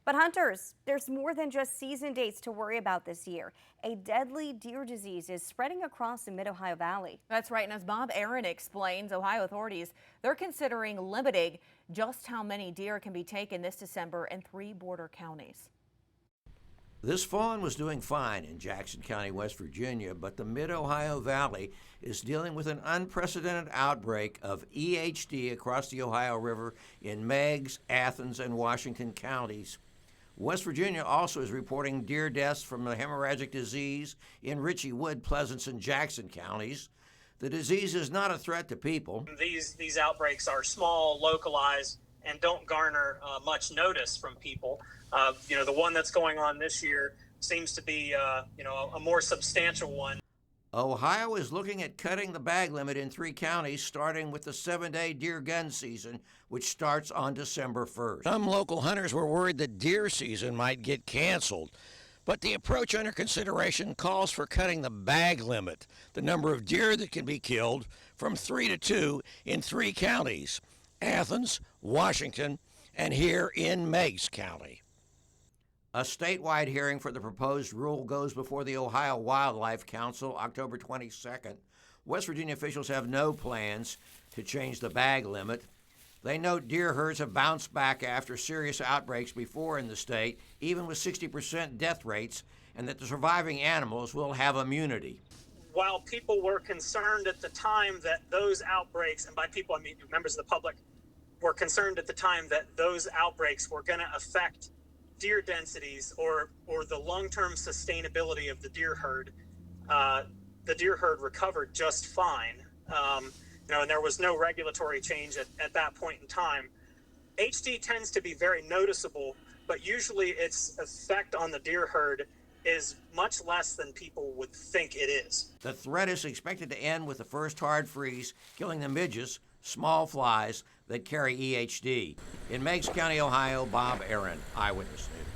But hunters, there's more than just season dates to worry about this year. A deadly deer disease is spreading across the Mid-Ohio Valley. That's right. And as Bob Aaron explains, Ohio authorities, they're considering limiting just how many deer can be taken this December in 3 border counties. This fawn was doing fine in Jackson County, West Virginia, but the Mid-Ohio Valley is dealing with an unprecedented outbreak of EHD across the Ohio River in Meigs, Athens, and Washington counties. West Virginia also is reporting deer deaths from the hemorrhagic disease in Ritchie, Wood, Pleasants, and Jackson counties. The disease is not a threat to people. These outbreaks are small, localized, and don't garner much notice from people. The one that's going on this year seems to be, a more substantial one. Ohio is looking at cutting the bag limit in 3 counties, starting with the 7-day deer gun season, which starts on December 1st. Some local hunters were worried that deer season might get canceled, but the approach under consideration calls for cutting the bag limit, the number of deer that can be killed, from 3 to 2 in 3 counties: Athens, Washington, and here in Meigs County. A statewide hearing for the proposed rule goes before the Ohio Wildlife Council October 22nd. West Virginia officials have no plans to change the bag limit. They note deer herds have bounced back after serious outbreaks before in the state, even with 60% death rates, and that the surviving animals will have immunity. While people were concerned at the time that those outbreaks, and by people I mean members of the public, were concerned at the time that those outbreaks were going to affect deer densities or the long-term sustainability of the deer herd recovered just fine. And there was no regulatory change at that point in time. HD tends to be very noticeable, but usually its effect on the deer herd is much less than people would think it is. The threat is expected to end with the first hard freeze, killing the midges, small flies that carry EHD. In Meigs County, Ohio, Bob Aaron, Eyewitness News.